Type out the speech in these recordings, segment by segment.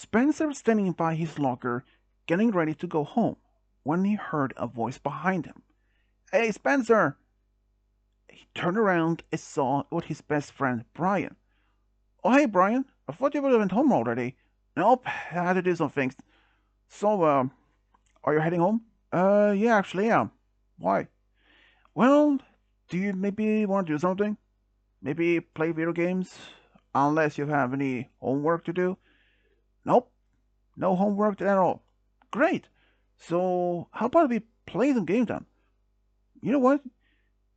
Spencer was standing by his locker, getting ready to go home, when he heard a voice behind him. Hey, Spencer! He turned around and saw it was his best friend, Brian. Oh, hey, Brian. I thought you would have been home already. Nope, I had to do some things. So, are you heading home? Yeah, actually, yeah. Why? Well, do you maybe want to do something? Maybe play video games? Unless you have any homework to do? Nope, no homework at all. Great. So, how about we play some games then? You know what?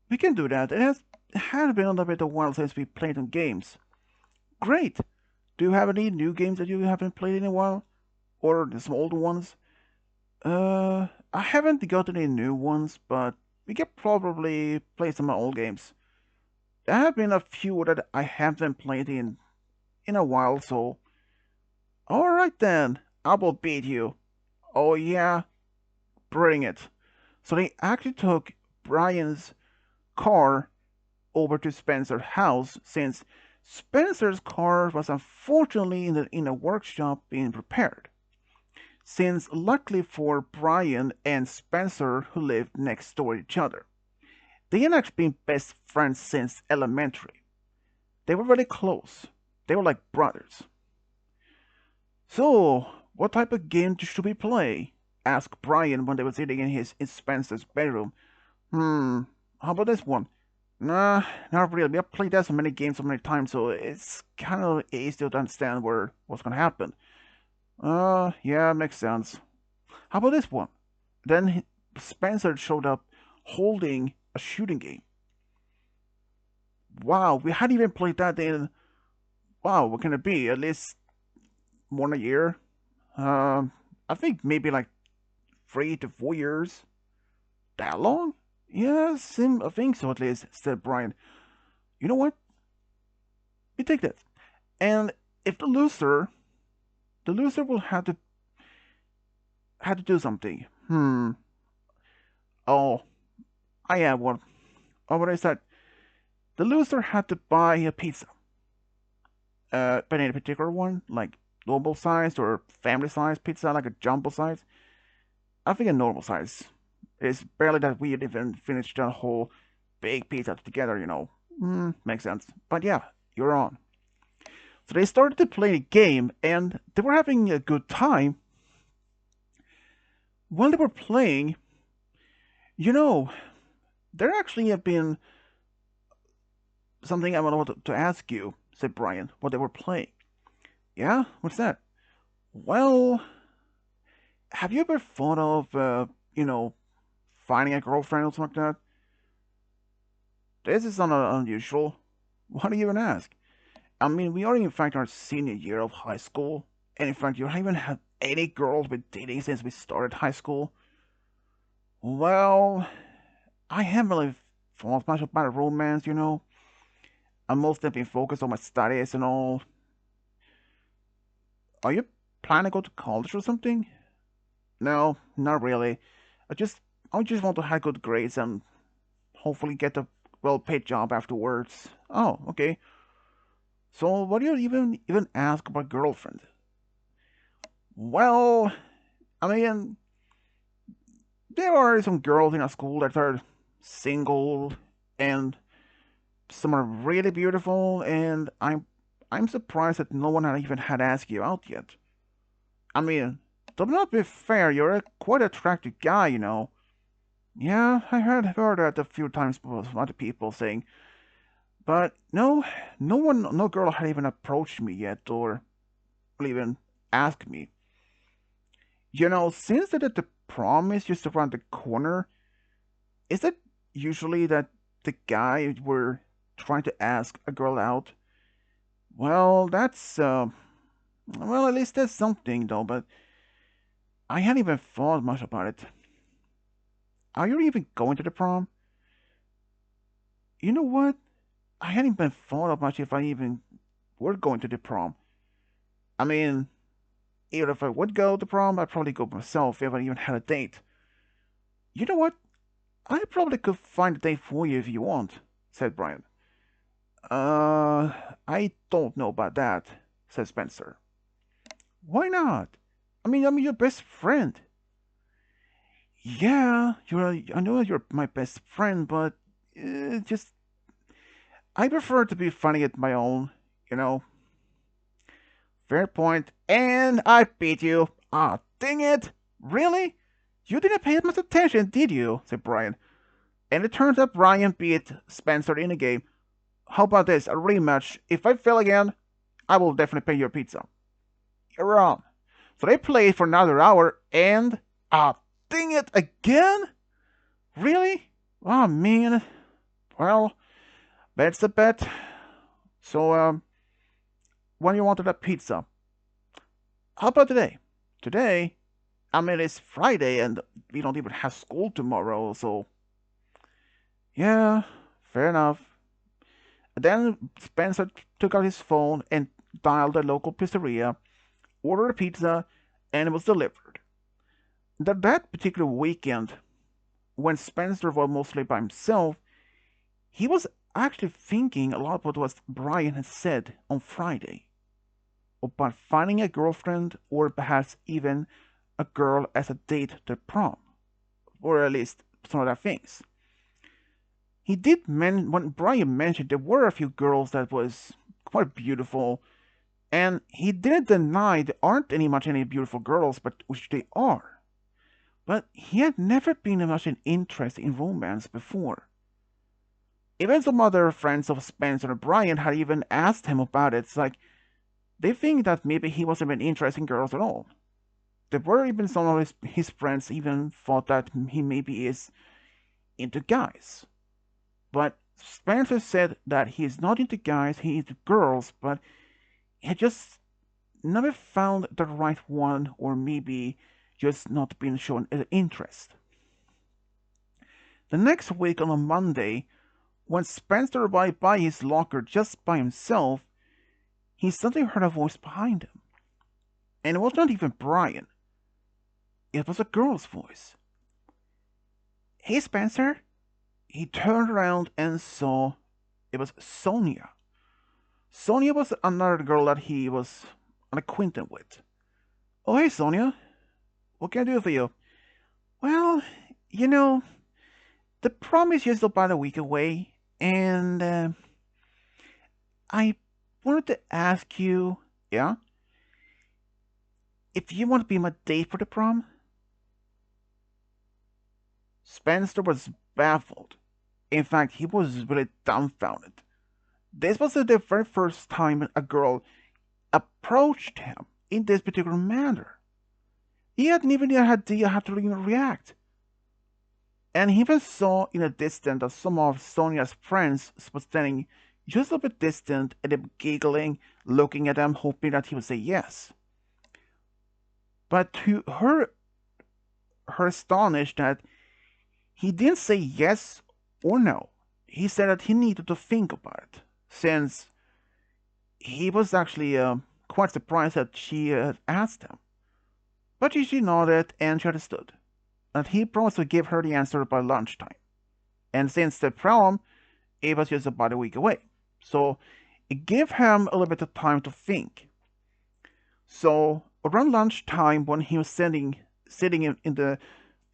We can do that. It has been a little bit of a while since we played some games. Great. Do you have any new games that you haven't played in a while? Or some old ones? I haven't got any new ones, but we can probably play some old games. There have been a few that I haven't played in a while, so alright then, I will beat you. Oh yeah, bring it. So they actually took Brian's car over to Spencer's house since Spencer's car was unfortunately in a workshop being repaired. Since luckily for Brian and Spencer who lived next door to each other. They had actually been best friends since elementary. They were really close. They were like brothers. So, what type of game should we play? Asked Brian when they were sitting in Spencer's bedroom. How about this one? Nah, not really. I've played that so many games so many times, so it's kind of easy to understand what's gonna happen. Yeah, makes sense. How about this one? Then Spencer showed up holding a shooting game. Wow, we hadn't even played that in. Wow, what can it be? At least more than a year? I think maybe like 3 to 4 years. That long? Yes, I think so at least, said Brian. You know what? We take that. And if the loser will have to do something. Oh, I have one. Oh, what is that? The loser had to buy a pizza. But any particular one, like normal size or family size pizza, like a jumbo size. I think a normal size. It's barely that we even finished the whole big pizza together, you know. Makes sense. But yeah, you're on. So they started to play a game and they were having a good time. While they were playing, you know, there actually have been something I want to ask you, said Brian, while they were playing. Yeah? What's that? Well, have you ever thought of, finding a girlfriend or something like that? This is not unusual. Why do you even ask? I mean, we are in fact our senior year of high school, and in fact, you haven't even had any girls been dating since we started high school. Well, I haven't really thought much about romance, you know. I'm mostly been focused on my studies and all. Are you planning to go to college or something? No, not really. I just I just want to have good grades and hopefully get a well-paid job afterwards. Oh, okay. So what do you even ask about girlfriend? Well, I mean, there are some girls in our school that are single, and some are really beautiful, and I'm surprised that no one had even had asked you out yet. I mean, to not be fair, you're a quite attractive guy, you know. Yeah, I heard that a few times from other people saying, but no, no girl had even approached me yet or even asked me. You know, since the prom is just around the corner, is it usually that the guy we're trying to ask a girl out? Well, well, at least that's something though, but I hadn't even thought much about it. Are you even going to the prom? You know what? I hadn't even thought of much if I even were going to the prom. I mean, even if I would go to prom, I'd probably go myself if I even had a date. You know what? I probably could find a date for you if you want, said Brian. I don't know about that, said Spencer. Why not? I'm your best friend. Yeah, I know you're my best friend, but just I prefer to be funny at my own. You know, fair point. And I beat you. Ah, dang it! Really? You didn't pay much attention, did you? Said Brian. And it turns out Brian beat Spencer in a game. How about this? A rematch. If I fail again, I will definitely pay your pizza. You're wrong. So they played for another hour, and ah, dang it again! Really? Oh man. Well, bet's a bet. So when you wanted a pizza, how about today? Today, it's Friday, and we don't even have school tomorrow. So yeah, fair enough. Then Spencer took out his phone and dialed the local pizzeria, ordered a pizza, and it was delivered. That particular weekend, when Spencer was mostly by himself, he was actually thinking a lot about what Brian had said on Friday about finding a girlfriend or perhaps even a girl as a date to prom, or at least some other things. He did when Brian mentioned there were a few girls that was quite beautiful, and he didn't deny there aren't any beautiful girls, but which they are. But he had never been much an interest in romance before. Even some other friends of Spencer and Brian had even asked him about it. It's like they think that maybe he wasn't even interested in girls at all. There were even some of his friends even thought that he maybe is into guys. But Spencer said that he is not into guys, he is into girls, but he just never found the right one, or maybe just not been shown interest. The next week on a Monday, when Spencer arrived by his locker just by himself, he suddenly heard a voice behind him. And it was not even Brian. It was a girl's voice. Hey, Spencer. He turned around and saw it was Sonia. Sonia was another girl that he was an acquaintance with. Oh, hey, Sonia. What can I do for you? Well, you know, the prom is just about a week away, and I wanted to ask you, yeah, if you want to be my date for the prom? Spencer was baffled. In fact, he was really dumbfounded. This was the very first time a girl approached him in this particular manner. He hadn't even had idea how to even react. And he even saw in a distance that some of Sonia's friends was standing just a bit distant and them giggling, looking at him, hoping that he would say yes. But to her astonished that he didn't say yes or no. He said that he needed to think about it, since he was actually quite surprised that she had asked him. But she nodded and she understood that he promised to give her the answer by lunchtime. And since the prom, it was just about a week away. So it gave him a little bit of time to think. So around lunchtime, when he was sitting in the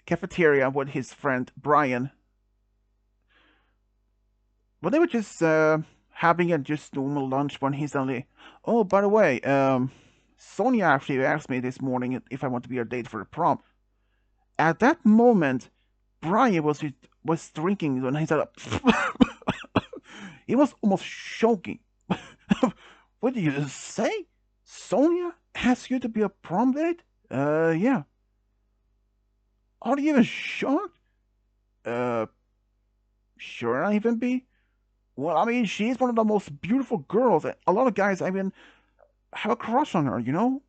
cafeteria with his friend Brian, when they were just having a just normal lunch, when he suddenly, oh, by the way, Sonia actually asked me this morning if I want to be her date for the prom. At that moment, Brian was drinking when he said, he was almost choking. What did you say? Sonia asked you to be a prom date? Yeah. Are you even shocked? Uh, sure I even be? Well, she's one of the most beautiful girls. A lot of guys, have a crush on her, you know?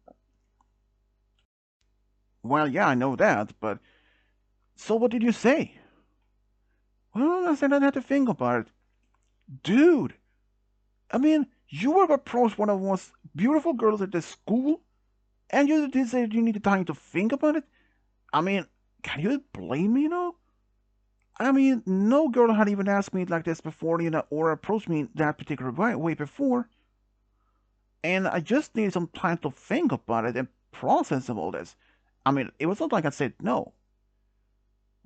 Well, yeah, I know that, but so what did you say? Well, I said I had to think about it. Dude, you were approached one of the most beautiful girls at the school, and you did say you needed time to think about it? I mean, can you blame me, you know? No girl had even asked me like this before, or approached me that particular way before. And I just needed some time to think about it. And process of all this. I mean, it was not like I said no.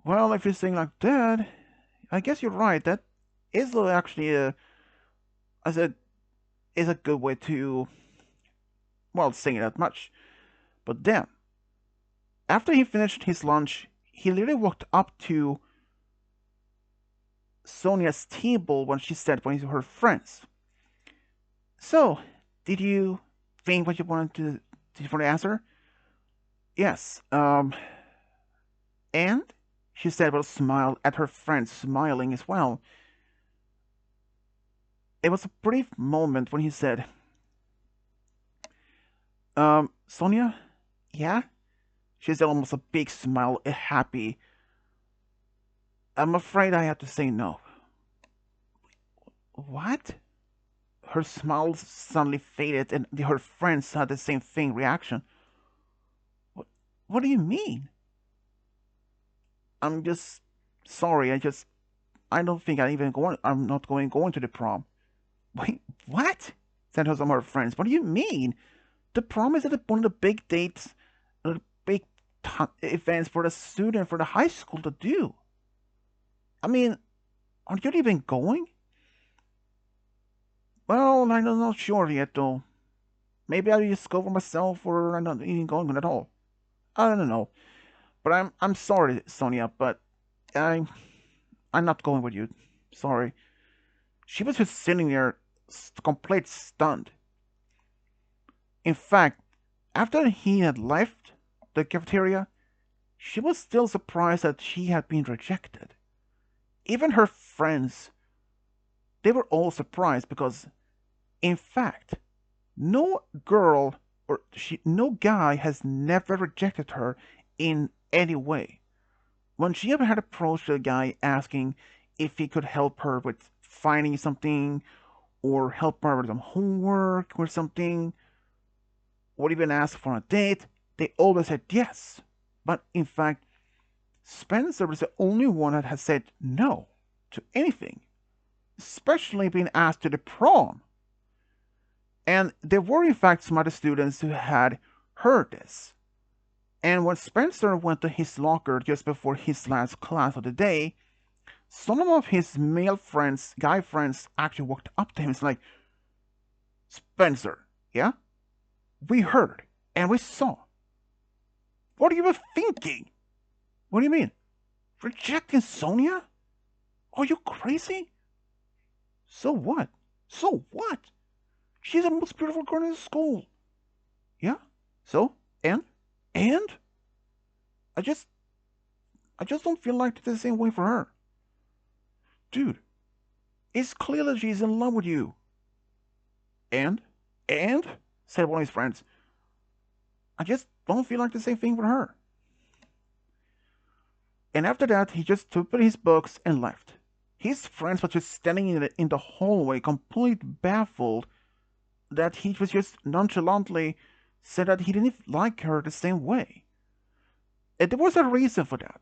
Well, if you're saying like that, I guess you're right. That is actually as a is a good way to well saying that much. But then, after he finished his lunch, he literally walked up to Sonia's table when she said when to her friends. So, did you think what you wanted to did you want to answer? Yes. And she said with a smile at her friend smiling as well. It was a brief moment when he said, Sonia? Yeah? She said almost a big smile, a happy. I'm afraid I have to say no. What? Her smile suddenly faded and her friends had the same thing reaction. What, what do you mean? I'm just sorry, I don't think I'm not going to the prom. Wait, what? Said some of her friends. What do you mean? The prom is one of the big dates, big events for the student, for the high school to do. I mean, are you even going? Well, I'm not sure yet, though. Maybe I'll just go for myself, or I'm not even going at all. I don't know. But I'm sorry, Sonia, but I'm I'm not going with you. Sorry. She was just sitting there, complete stunned. In fact, after he had left the cafeteria, she was still surprised that she had been rejected. Even her friends, they were all surprised because, in fact, no girl no guy has never rejected her in any way. When she ever had approached a guy asking if he could help her with finding something or help her with some homework or something, or even ask for a date, they always said yes. But in fact, Spencer was the only one that has said no to anything, especially being asked to the prom. And there were in fact some other students who had heard this. And when Spencer went to his locker just before his last class of the day, some of his male friends, guy friends, actually walked up to him and was like, Spencer, yeah? We heard and we saw. What are you thinking? What do you mean? Rejecting Sonia? Are you crazy? So what? So what? She's the most beautiful girl in the school. Yeah? So? And? And? I just I just don't feel like it's the same way for her. Dude, it's clear that she's in love with you. And? And? Said one of his friends. I just don't feel like the same thing for her. And after that, he just took his books and left. His friends were just standing in the hallway, completely baffled that he was just nonchalantly said that he didn't like her the same way. And there was a reason for that.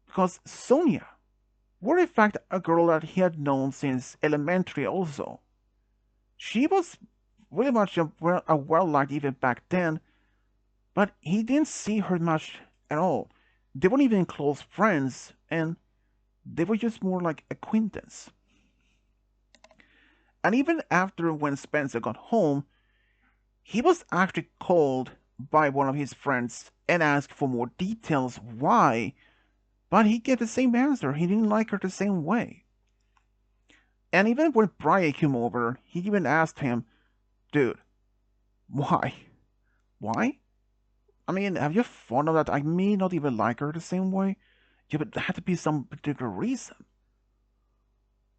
Because Sonia was in fact a girl that he had known since elementary also. She was really much a well-liked even back then, but he didn't see her much at all. They weren't even close friends, and they were just more like acquaintance. And even after when Spencer got home, he was actually called by one of his friends and asked for more details why, but he gave the same answer. He didn't like her the same way. And even when Brian came over, he even asked him, dude, why? Why? I mean, have you thought of that? I may not even like her the same way. Yeah, but there had to be some particular reason.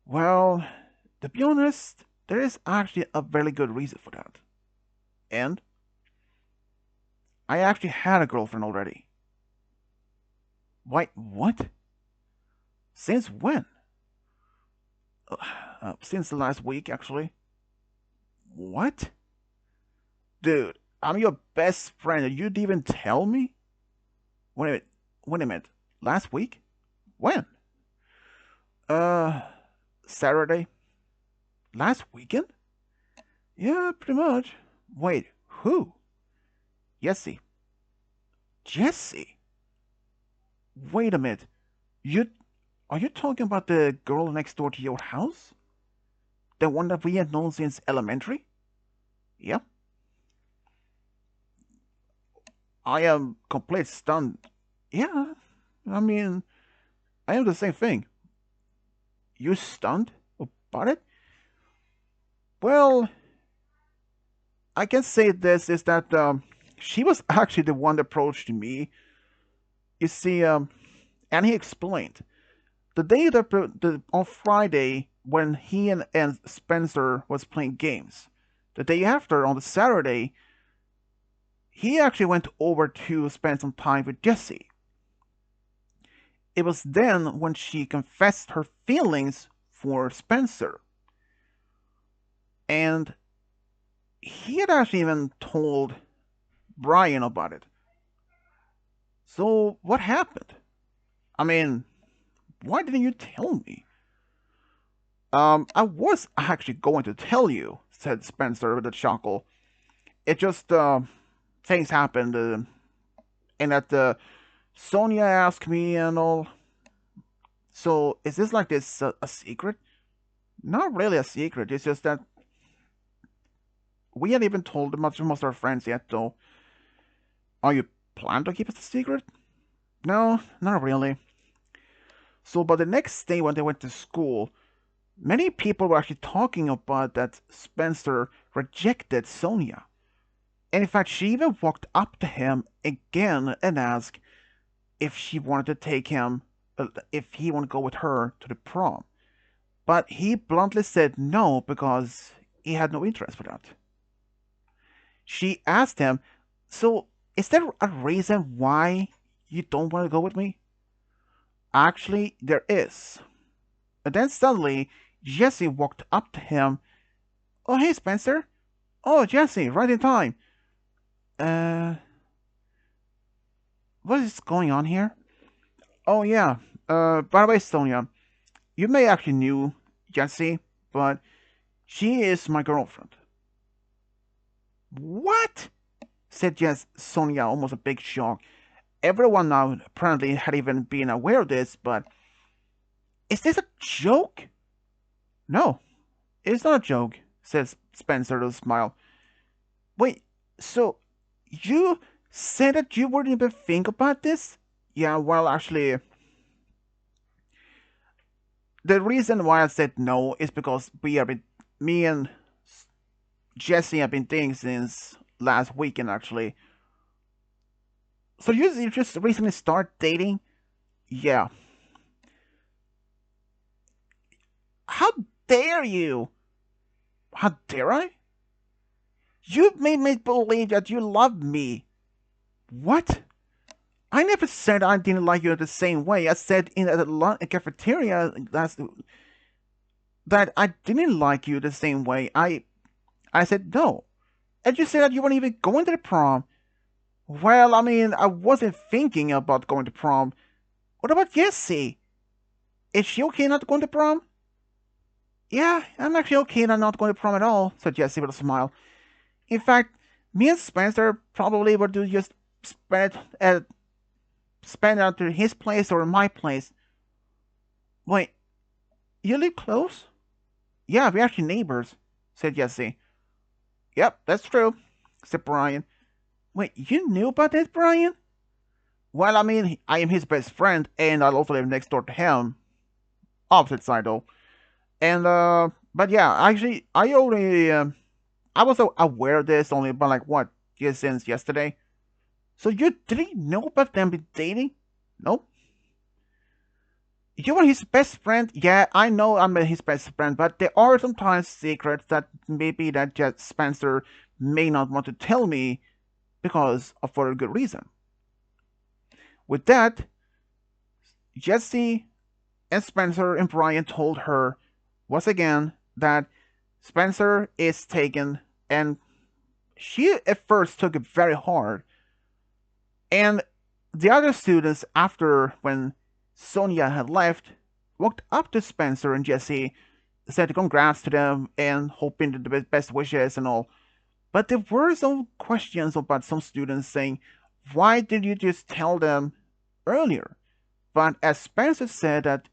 Well, to be honest, there is actually a very good reason for that. And I actually had a girlfriend already. Why? What? Since when? Since the last week, actually. What? Dude, I'm your best friend and you'd even tell me? Wait a minute. Wait a minute. Last week? When? Uh, Saturday? Last weekend? Yeah, pretty much. Wait, Who? Jesse. Jesse? Wait a minute. You are you talking about the girl next door to your house? The one that we had known since elementary? Yep. I am complete stunned. Yeah, I mean, I am the same thing. You stunned about it? Well, I can say this is that she was actually the one that approached me. You see, and he explained the day that on Friday when he and Spencer was playing games. The day after, on the Saturday, he actually went over to spend some time with Jesse. It was then when she confessed her feelings for Spencer. And he had actually even told Brian about it. So, what happened? I mean, why didn't you tell me? I was actually going to tell you, said Spencer with a chuckle. It just, things happened, and that, Sonia asked me and all. So, is this like this a secret? Not really a secret. It's just that we hadn't even told much of most of our friends yet, though. Are you plan to keep it a secret? No, not really. So, but the next day when they went to school, many people were actually talking about that Spencer rejected Sonia. And in fact, she even walked up to him again and asked if she wanted to take him, if he wanted to go with her to the prom. But he bluntly said no because he had no interest for that. She asked him, so is there a reason why you don't want to go with me? Actually, there is. And then suddenly, Jesse walked up to him. Oh, hey, Spencer. Oh, Jesse, right in time. Uh, what is going on here? Oh, yeah. By the way, Sonia, you may actually knew Jesse, but she is my girlfriend. What? Said Sonia, almost a big shock. Everyone now apparently had even been aware of this, but is this a joke? No, it's not a joke, says Spencer with a smile. Wait, so you said that you wouldn't even think about this? Yeah, well, actually, the reason why I said no is because me and Jesse have been dating since last weekend, actually. So you just recently start dating? Yeah. How dare you? How dare I? You made me believe that you love me. What? I never said I didn't like you the same way. I said in the cafeteria that I didn't like you the same way. I said no. And you said that you weren't even going to the prom. Well, I mean, I wasn't thinking about going to prom. What about Jessie? Is she okay not going to prom? Yeah, I'm actually okay not going to prom at all, said Jessie with a smile. In fact, me and Spencer probably would do just spend it at his place or my place. Wait, you live close? Yeah, we're actually neighbors, said Jesse. Yep, that's true, said Brian. Wait, you knew about this, Brian? Well, I mean, I am his best friend, and I also live next door to him. Opposite side, though. And, but yeah, actually, I was aware of this only about, like, what, just since yesterday? So you didn't know about them dating? Nope. You are his best friend? Yeah, I know I'm his best friend, but there are sometimes secrets that maybe that just Spencer may not want to tell me because of for a good reason. With that, Jesse and Spencer and Brian told her once again that Spencer is taken, and she at first took it very hard. And the other students, after when Sonia had left, walked up to Spencer and Jesse, said congrats to them and hoping the best wishes and all. But there were some questions about some students saying, why did you just tell them earlier? But as Spencer said that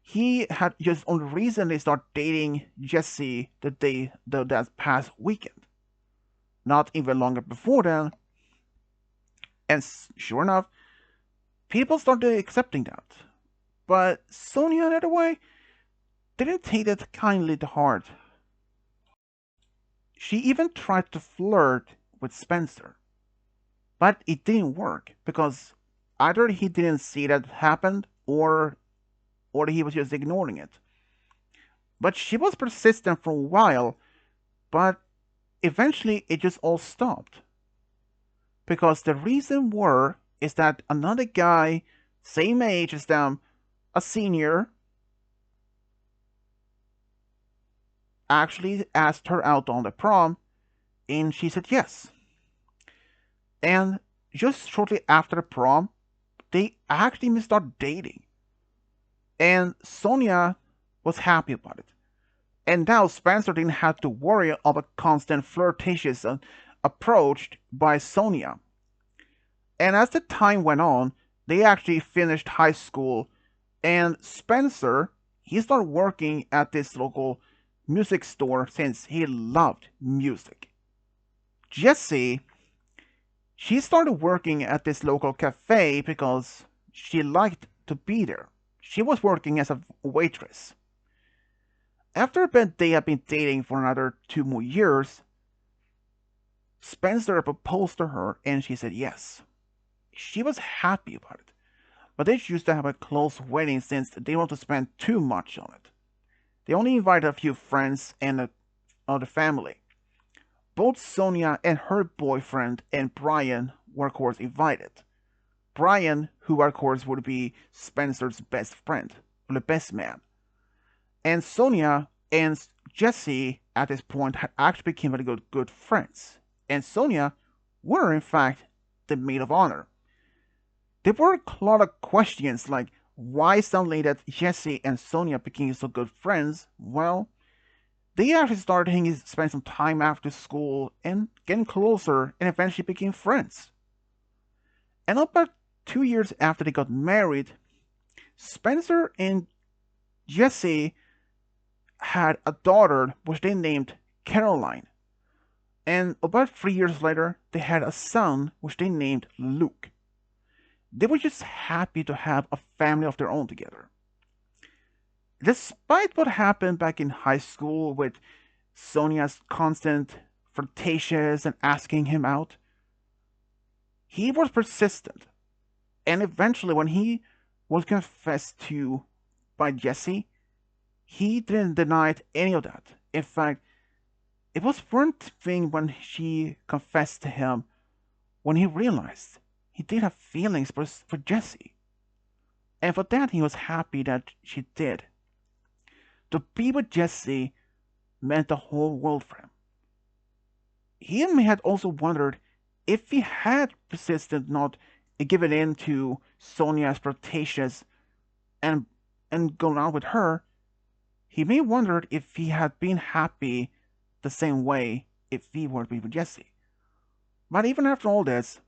he had just only recently started dating Jessie that past weekend, not even longer before then. And sure enough, people started accepting that. But Sonia, in other way, didn't take it kindly to heart. She even tried to flirt with Spencer, but it didn't work because either he didn't see that happened or he was just ignoring it. But she was persistent for a while, but eventually it just all stopped. Because the reason were is that another guy, same age as them, a senior, actually asked her out on the prom, and she said yes. And just shortly after the prom, they actually started dating. And Sonia was happy about it. And now Spencer didn't have to worry of a constant flirtatious approach by Sonia. And as the time went on, they actually finished high school, and Spencer, he started working at this local music store since he loved music. Jessie, she started working at this local cafe because she liked to be there. She was working as a waitress. After a bit they had been dating for another 2 more years, Spencer proposed to her and she said yes. She was happy about it, but they chose to have a close wedding since they didn't want to spend too much on it. They only invited a few friends and the family. Both Sonia and her boyfriend and Brian were of course invited. Brian, who of course would be Spencer's best friend, or the best man. And Sonia and Jessie at this point had actually become very good friends. And Sonia were in fact the maid of honor. There were a lot of questions like why suddenly that Jessie and Sonia became so good friends. Well, they actually started hanging, spending some time after school and getting closer and eventually became friends. And about 2 years after they got married, Spencer and Jessie had a daughter which they named Caroline. And about 3 years later, they had a son which they named Luke. They were just happy to have a family of their own together. Despite what happened back in high school with Sonia's constant flirtatious and asking him out, he was persistent. And eventually, when he was confessed to by Jessie, he didn't deny any of that. In fact, it was one thing when she confessed to him when he realized he did have feelings for Jessie. And for that, he was happy that she did. To be with Jessie meant the whole world for him. He had also wondered if he had persisted not given in to Sonia's flirtatious and gone out with her, he may have wondered if he had been happy the same way if he were to be with Jessie. But even after all this,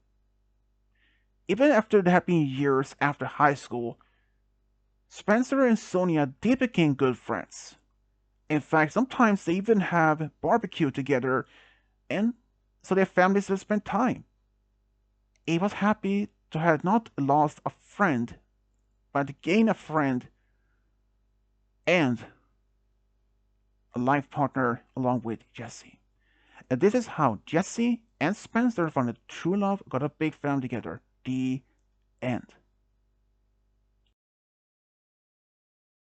even after there had been years after high school, Spencer and Sonia did become good friends. In fact, sometimes they even have barbecue together, and so their families will spend time. He was happy to have not lost a friend, but gain a friend and a life partner along with Jessie. And this is how Jessie and Spencer found a true love, got a big family together. The end.